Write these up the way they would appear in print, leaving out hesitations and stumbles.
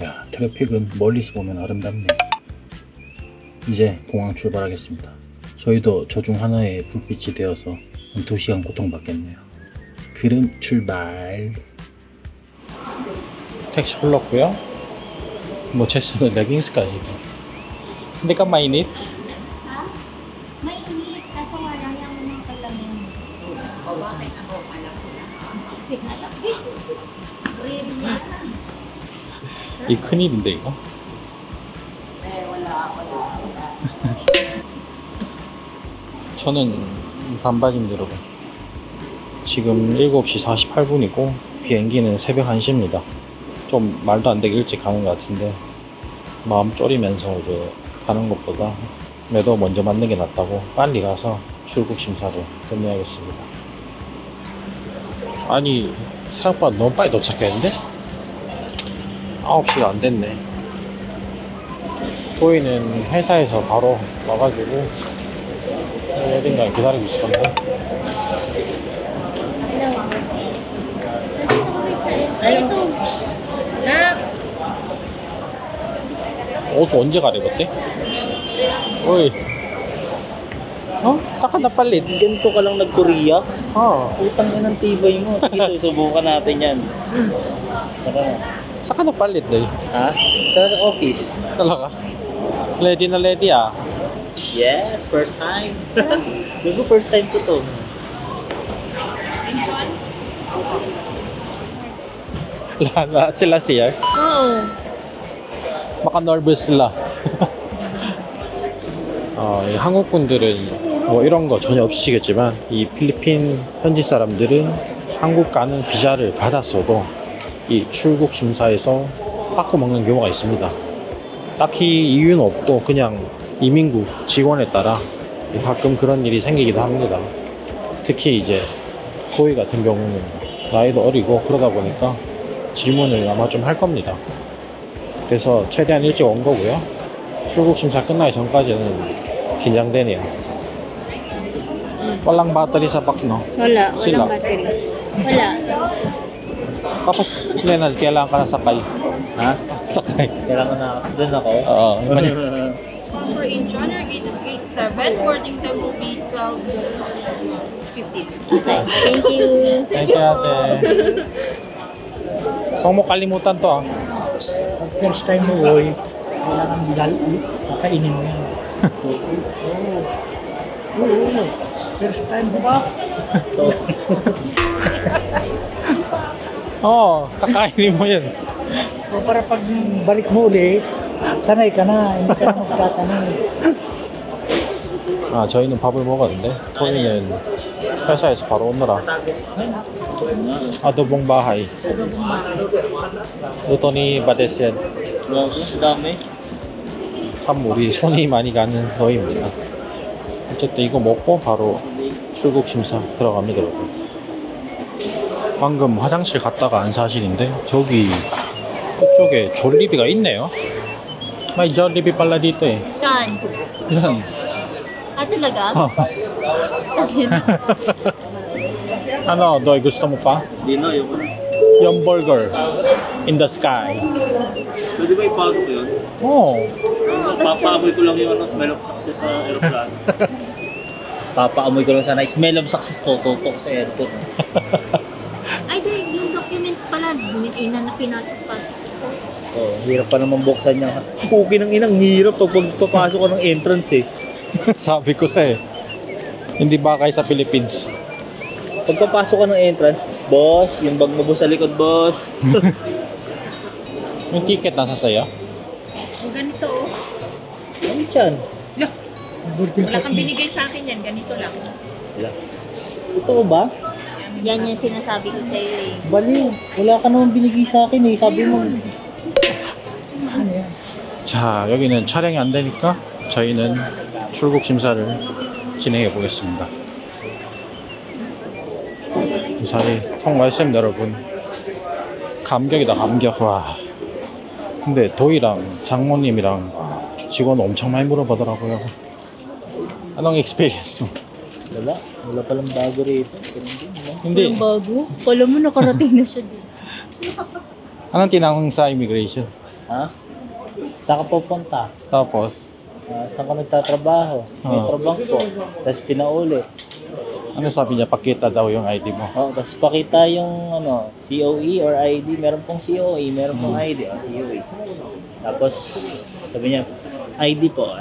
야, 트래픽은 멀리서 보면 아름답네. 이제 공항 출발하겠습니다. 저희도 저 중 하나의 불빛이 되어서 2시간 고통받겠네요. 그럼 출발. 택시 불렀고요. 뭐 제스는 레깅스까지. Hindi ka mainit? Ha? Mainit, kaso nga ayaw mo ng paglamin. O bakit ako? Alam ko na. Alam ko. Really na. 이 큰일인데 이거? wala. 저는 반바지인데 여러분, 지금 7시 48분이고 비행기는 새벽 1시입니다. 좀 말도 안 되게 일찍 가는 것 같은데 마음 졸이면서 이제 가는 것보다 매도 먼저 맞는 게 낫다고 빨리 가서 출국 심사를 끝내야겠습니다. 아니, 생각보다 너무 빨리 도착했는데? 9시가 안 됐네. 토이는 회사에서 바로 와가지고 어딘가에 기다리고 있을 건데. Ay, ito. 옷 언제 갈아입었대? 어이. 어? Saka na palit? Ganito ka lang nag-Korea? Oh. Utang na ng tibay mo. Sige, susubukan natin yan. Tara. Saka na palit day. Ha? Sa office? Talaga? Ready na ready ah. Yes, first time. Dugo, first time ko to. Lahat sila siya. Oo. Baka nervous sila. 이 한국 분들은 뭐 이런 거 전혀 없으시겠지만 이 필리핀 현지 사람들은 한국 가는 비자를 받았어도 이 출국 심사에서 빠꾸 먹는 경우가 있습니다. 딱히 이유는 없고 그냥 이민국 직원에 따라 가끔 그런 일이 생기기도 합니다. 특히 이제 토이 같은 경우는 나이도 어리고 그러다 보니까 질문을 아마 좀 할 겁니다. 그래서 최대한 일찍 온 거고요. 출국 심사 끝나기 전까지는 긴장되네요. Walang battery sa pack, no? Wala, Sila. walang battery. Wala. Tapos, Leonard, kailangan ka na sakay. Ha? Sakay. Kailangan na doon ako. Oo. For Incheon, your gate is gate 7. Boarding time will be 12:15. Okay, thank you. Thank you, ate. Huwag mo kalimutan to, ah. First time mo, boy. Kailangan kakainin mo yan. Oo. First time mo ba? Oo, kakainin mo yan. O para pag balik mo uli, sanay ka na. Hindi ka na magtatanong. 저희는 밥을 먹었는데 토이는 회사에서 바로 오느라 아도봉 바하이 노토니 바데센. Dami. 참 우리 손이 많이 가는 너희입니다. 어쨌든 이거 먹고 바로 출국 심사 들어갑니다, 여러분. 방금 화장실 갔다가 안 사실인데 저기 그쪽에 졸리비가 있네요. May Jollibee pala dito eh. Saan? Yan. Ah, talaga? Ano, Doy, gusto mo pa? Hindi na, ayoko na. Yung burger in the sky. Pwede ba ipasok yun? Oh. Papaamoy ko lang yung smell of success sa aeroplano. Papaamoy ko lang sana smell of success to sa airport. Ay, di, yung documents pala, ina na pinasok-pasok. Oh, hirap pa naman buksan niya. Puki ng inang hirap pag pagpapasok ko ng entrance eh. Sabi ko sa hindi ba kayo sa Philippines? Pagpapasok ka ng entrance, boss, yung bag mo sa likod, boss. Yung ticket nasa saya? O ganito, oh. Ano dyan? Wala kang binigay sa akin yan. Ganito lang. Totoo ba? Yan yung sinasabi ko sa'yo eh. Baliw. Wala ka naman binigay sa akin eh. Sabi mo. 자, 여기는 촬영이 안 되니까 저희는 출국 심사를 진행해 보겠습니다. 무사히 통과했습니다, 여러분. 감격이다, 감격. 와. 근데 도희랑 장모님이랑 직원 엄청 많이 물어보더라고요. Anong experience mo? Wala. Wala palang bago rito. Hindi. bago? Kala mo nakarating na siya din. Anong tinanong sa immigration? Ha? Saan ka pupunta? Tapos, Saan ka nagtatrabaho? Metro Bank po. Tapos pinauli. ano sabi niya? Pakita daw yung ID mo. Oh, tapos pakita yung ano, COE or ID. Meron pong COE, meron pong ID. Oh, COE. Tapos sabi niya, ID po.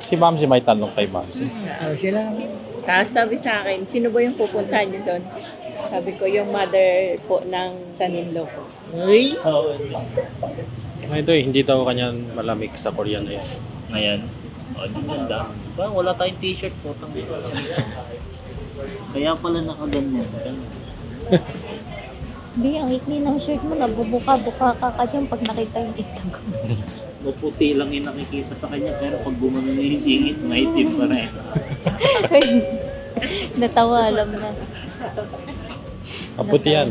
Si Ma'am si may tanong kay Ma'am si. Sila, Tapos sabi sa akin, sino ba yung pupuntahan niyo doon? Sabi ko, yung mother po ng son-in-law ko. Uy! Oo. Ay, doy, hindi daw kanya malamig sa Korea na yan. Ngayon. Oh, di ganda. Parang wala tayong t-shirt po. Kaya pala nakaganyan. Hindi, ang ikli ng shirt mo, nabubuka-buka ka dyan pag nakita yung itlog. Maputi lang yung nakikita sa kanya. Pero pag gumano na yung singit, maitim pa rin. Natawa, alam na. Kaputi yan.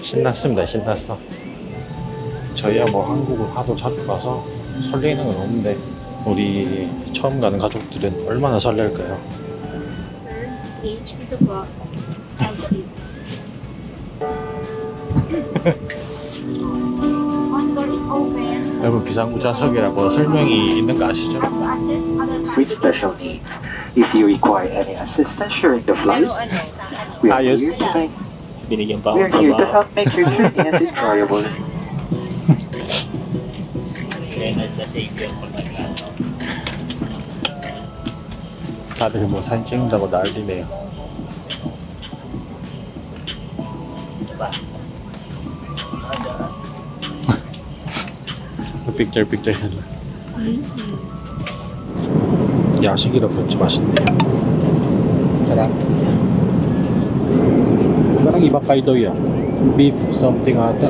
신났습니다. 신났어. 저희야 뭐 한국을 하도 자주 가서 설레는 건 없는데 우리 처음 가는 가족들은 얼마나 설렐까요? Sir, H, dito po. LC. Passport is open. 여러분 비상구좌석이라고 설명이 있는 거 아시죠? Have to assist other with special needs. If you require any assistance during the flight, Pero ano, we are Ayos. here to Binigyan pa we ako are here to trabaho. help make your journey as enjoyable. Kaya na-save yung pagkakataon. 다들 뭐 사진 찍는다고 난리네요. 픽처 해달라. 야식이라고 했지 맛있네요. Sarap. Parang iba kaidoy ah. Beef something ata.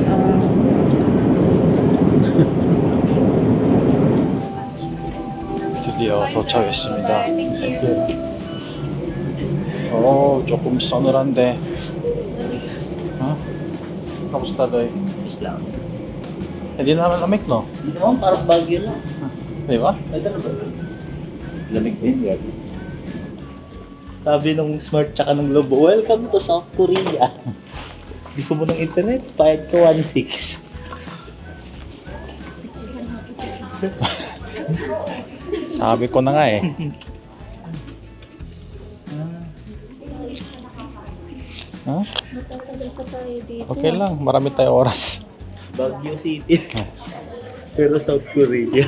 드디어 도착했습니다. 조금 서늘한데. Kamusta doy? Islam. Hindi naman lamig no? Hindi naman, parang bagyo lang. Di ba? Ito na ba? Lamig din, grabe. Sabi nung smart tsaka ng lobo, welcome to South Korea. Gusto mo ng internet? Bayad ko 1.6. Sabi ko na nga eh. Huh? Matatagal pa tayo dito. Okay lang, marami tayong oras. Baguio City. Pero South Korea.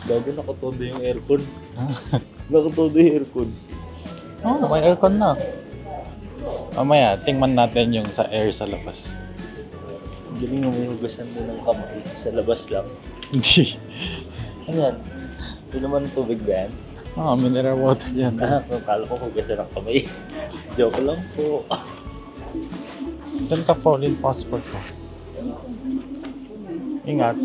Gago, nakatodo yung aircon. Nakatodo yung aircon. May aircon na. Mamaya, tingnan natin yung sa air sa labas. Galing mo may hugasan mo ng kamay sa labas lang. Hindi. Ano yan? Ito naman tubig ba yan? Mineral water yan. Kala ko hugasan ng kamay. Joke lang po. Diyan ka foreign passport ko. Ingat.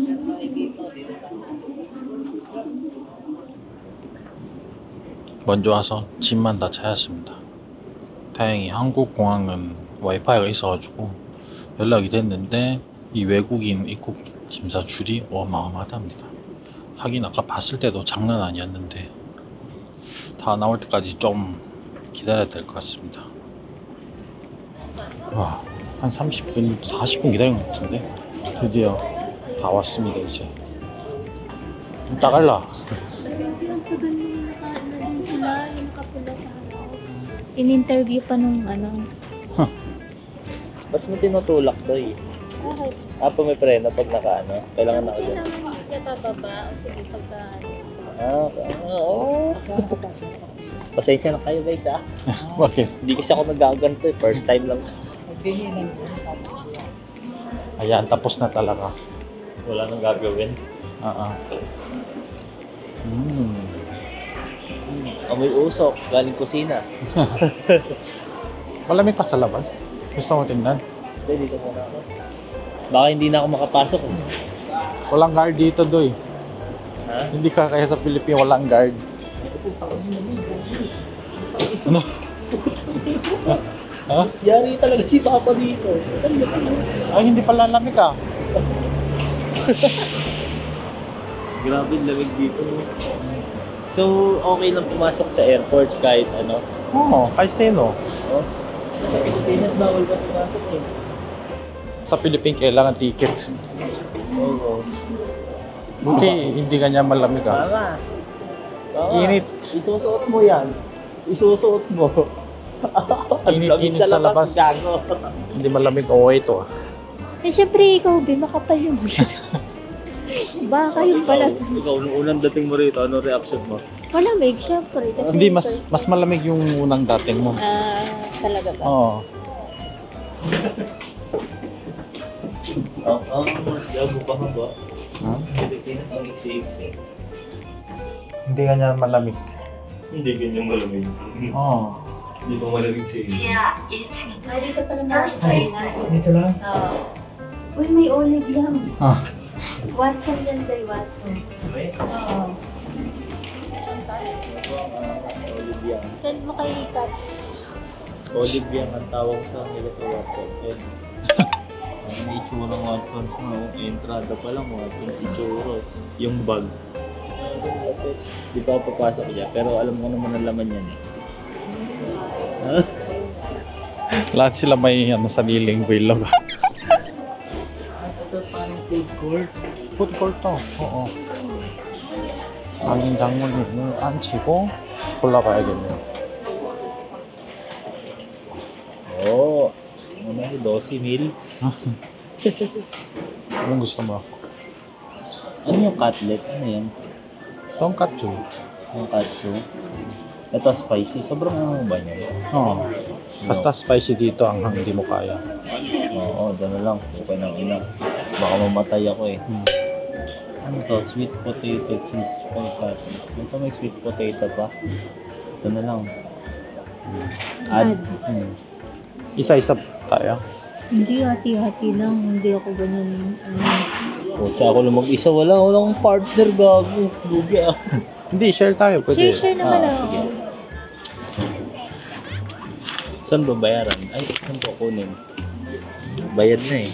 먼저 와서 짐만 다 찾았습니다. 다행히 한국 공항은 와이파이가 있어가지고 연락이 됐는데 이 외국인 입국 심사 줄이 어마어마하답니다. 하긴 아까 봤을 때도 장난 아니었는데 다 나올 때까지 좀 기다려야 될 것 같습니다. 와, 한 30분, 40분 기다린 것 같은데 드디어 다 왔습니다 이제. 따갈라. In-interview pa nung ano. Ba't mo tinutulak doy? Bakit? May preno pag nakaano? Kailangan na ulit. Kailangan ka bababa o sige pagka Oo. Pasensya na kayo guys ah. Bakit? Hindi kasi ako nagaganto eh. First time lang. Ayan, tapos na talaga. Wala nang gagawin. Amoy usok, galing kusina. Malamig pa sa labas. Gusto mo tingnan? Hindi, dito muna ako. Baka hindi na ako makapasok eh. Walang guard dito, Doy. Ha? Hindi ka kaya sa Pilipinas walang guard. Ano? Ha? Yari talaga si Papa dito. Ay, hindi pala lamig ah. Grabe lamig dito. So, okay lang pumasok sa airport kahit ano? Oo, kahit sino. Oh. Sa Pilipinas, bawal ka pumasok eh. Sa Philippines, kailangan ticket. Oo. Buti, hindi ganyan malamig ah. Tama. Tama. Init. Isusuot mo yan. Isusuot mo. Ang lamig Init sa labas. gago. Hindi malamig. Oo, ito ah. Eh, syempre, ikaw, Be, makapal yung ulit. Baka yung pala. Ikaw, nung unang dating mo rito, ano reaction mo? Malamig, syempre. Kasi Hindi, mas malamig yung unang dating mo. Talaga ba? Oo. Ang mas gago pa ka ba? Ha? Pilipinas ang iksi-iksi. Hindi ganyan malamig. Hindi ganyan malamig. Oo. Hindi pa malamig sa inyo. Ay, dito pala nakakatry na. Dito lang. Uy, may olive lang. Ah. Watson yan, Day Watson. Oo. Olivia. Send mo kay Kat. Olivia ang tawag sa nila sa WhatsApp. So, ang itsura ng Watsons mo, entrada pa lang Watsons itsura. Yung bag. Di pa papasok niya, pero alam ko naman ang laman yan eh. Lahat sila may sariling vlog. Ito parang food court. Food court to. Oo. 장인 장모님을 앉히고 골라봐야겠네요. Oo. Ano yung 12 mil? Anong gusto mo? Ano yung cutlet? Ano yan? Tonkatsu. Yung katsu. Ito spicy. Sobrang ano ba niya? Oo. Basta spicy dito ang hindi mo kaya. Oo, gano'n lang. Okay nang ina. Baka mamatay ako eh. Ano to? Sweet potato cheese pie patty. Ito may sweet potato pa. Ito na lang. Add. Isa-isa tayo. Hindi, hati-hati lang. Hindi ako ganyan. O, tsaka ako lang mag-isa. Wala akong partner, gago. Lugi ah. Hindi, share tayo. Pwede. Share naman ako. Sige. Saan ba bayaran? Ay, saan ko kunin? Bayad na eh.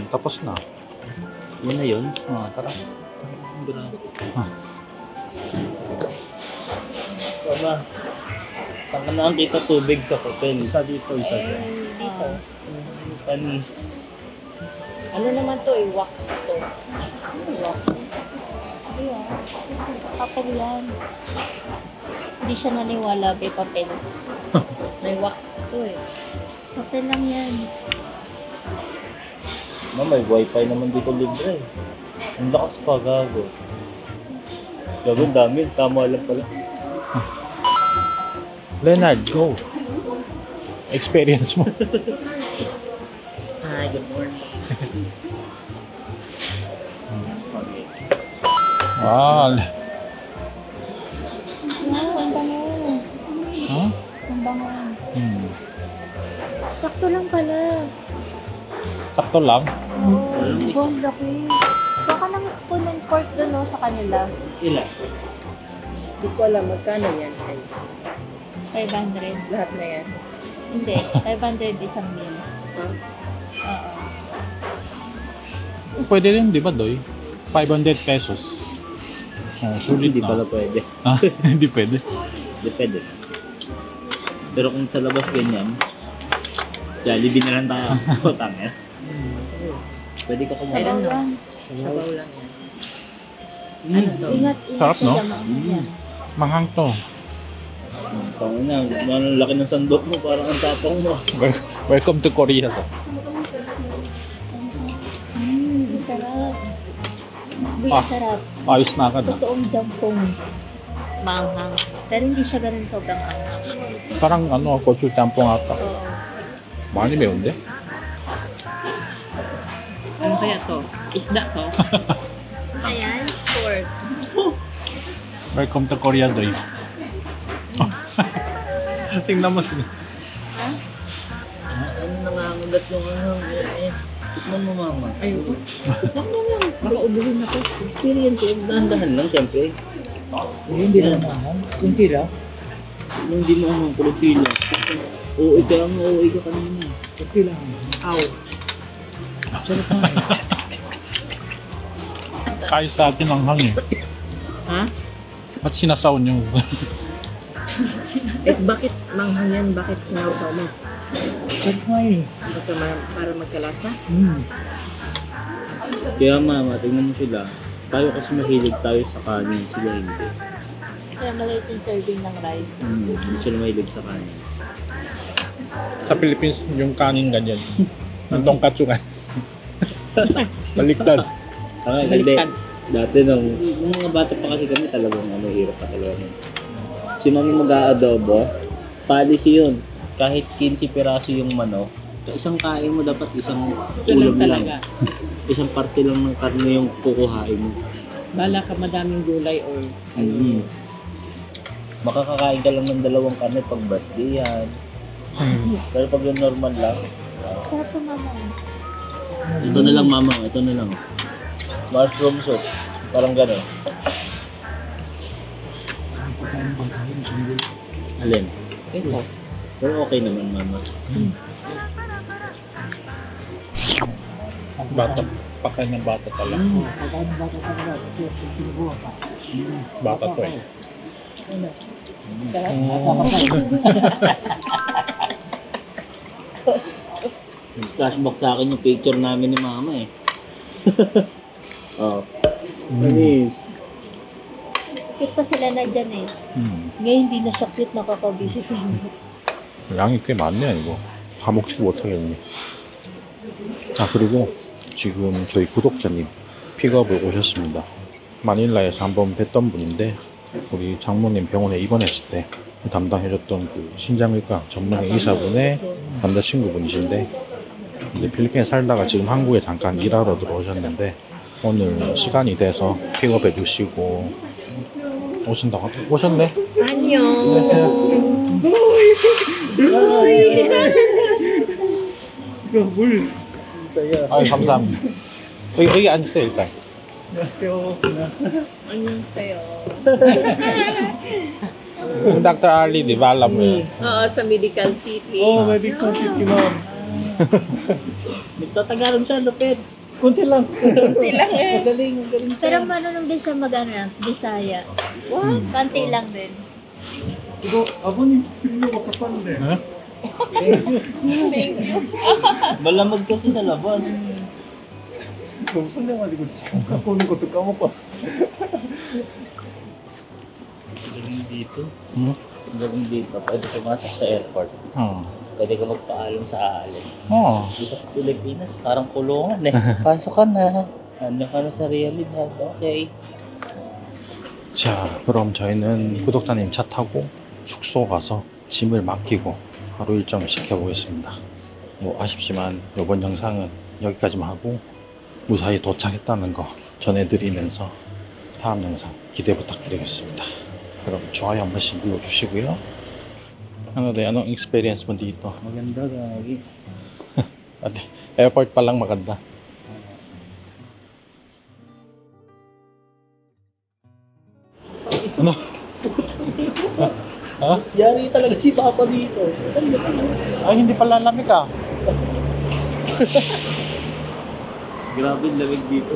Tapos na. Yun na yun. Tara. Sama. Saan ka na kita tubig sa hotel? Isa dito, isa dito. Dito. Panis. Ano naman to eh? Wax to. Wax. Hindi ah. Papel yan. Hindi siya naniwala. May papel. May wax to eh. Papel lang yan. May wifi naman dito libre. Ang lakas pa, gago. Gago, ang dami. Tama lang pala. Leonard, go. Experience mo. Hi, good morning. Ah. Wow, ang bango. Ha? Ang bango. Sakto lang pala. Sakto lang. Oo, ang laki. Baka nang spoon and fork doon no, sa kanila. Ilan? Hindi ko alam magkano yan. 500. Lahat na yan. Hindi, 500 isang meal. Oo. Pwede rin, di ba, Doy? 500 pesos. Oh, sulit Hindi na. pala pwede. Ah, hindi pwede. Depende. Pero kung sa labas ganyan, Jollibee na lang tayo. Putang eh. Pwede ka Sabaw kumain. lang. Sabaw lang yan. Ingat, Sarap, no? Yan. Manghang to. Tangin na, ang laki ng sandok mo, parang ang tapang mo. Welcome to Korea. To. Sarap. Uy, Ah. sarap. Ayos na agad. Ah. Totoong jampong manghang. Pero hindi siya ganun sobrang anghang. Parang gochu champong ata. Oo. 많이 매운데? Ano kaya to? Isda to? Ayan, pork. Welcome to Korea, Doy. Tingnan mo sila. Ano nangangagat yung ano? Tikman mo, mama. Ayoko. Tikman mo lang. Baka ubuhin ako. Experience eh. Dahan-dahan lang, syempre. Hindi na naman. Kunti lang. Yung hindi mo ano, kulutila. Oo, kaya nga oo ka kanina. Kunti lang. Ow. Sarap na. Kahit sa atin ang hangin. Ha? Ba't sinasaon yung... Bakit manghang yan? Bakit sinawsaw mo? Check mo eh. Para magkalasa? Kaya mama, tingnan mo sila. Tayo kasi mahilig tayo sa kanin, sila hindi. Kaya maliit yung serving ng rice. Hindi sila mahilig sa kanin. Sa Philippines, yung kanin ganyan. Ang tonkatsu ka. Baliktad. Hindi. Baliktad. Dati nung mga bata pa kasi kami talagang hirap pa talaga. Si mami mag-aadobo, policy yun. Kahit 15 piraso yung manok, isang kain mo dapat isang ulam lang. Isang parte lang ng karne yung kukuhain mo. Bala ka madaming gulay or Makakakain ka lang ng 2 karne pag birthday yan. Pero pag yung normal lang, Sarap po mama. ito na lang mama, ito na lang. Mushroom soup, parang gano'n. Alin? ito. Pero okay naman mama. Bata. Pakain ng bata talaga. Pagkain ng bata talaga. Kasi pinubuha pa. Bata to eh. Bata ka pa. Flashback sa akin yung picture namin ni mama eh. Oh. Manis. Cute pa sila na dyan eh. Ngayon hindi na siya cute, nakakabisit eh. 양이 꽤 많네 이거. 다 먹지도 못하겠네. 아 그리고 지금 저희 구독자님 픽업을 오셨습니다. 마닐라에서 한번 뵀던 분인데 우리 장모님 병원에 입원했을 때 담당해줬던 그 신장외과 전문의 의사분의 남자친구분이신데 이제 필리핀에 살다가 지금 한국에 잠깐 일하러 들어오셨는데 오늘 시간이 돼서 픽업해 주시고 오신다고 오셨네? 안녕. 이거 물. 아유 감사합니다. 여기 앉으세요 일단. 안녕하세요. Annyeonghaseyo. Dr. Ali, di ba alam mo yun? Oo, sa Medical City. Oh, may big content ni ma'am. Nagtatagalog siya, lupit. Kunti lang. Magaling siya. Pero marunong din siya mag-ano, Bisaya. Kanti lang din. 이거 아버님 필요가 kapande. 네? Malamag kasi sa labas. 너무 설레가지고 지금 갖고 오는 것도 까먹고 왔어. Galing dito. Hmm? Galing dito. Pwede pumasok sa airport. 어. Pwede ka magpaalam sa aalis. 어. Dito sa Pilipinas, parang kulungan eh. Pasok ka na. Andyan ka na sa realidad. Okay. 자, 그럼 저희는 구독자님 차 타고 숙소 가서 짐을 맡기고 하루 일정을 시켜보겠습니다. 뭐 아쉽지만 이번 영상은 여기까지만 하고 무사히 도착했다는 거 전해드리면서 다음 영상 기대 부탁드리겠습니다. 그럼 좋아요 한 번씩 눌러주시고요. Ano de, anong experience mo dito? Maganda gagi. At airport pa lang maganda. Ano? Ha? Yari talaga si Papa dito. Ay, hindi pala lamig ah. Grabe lamig dito.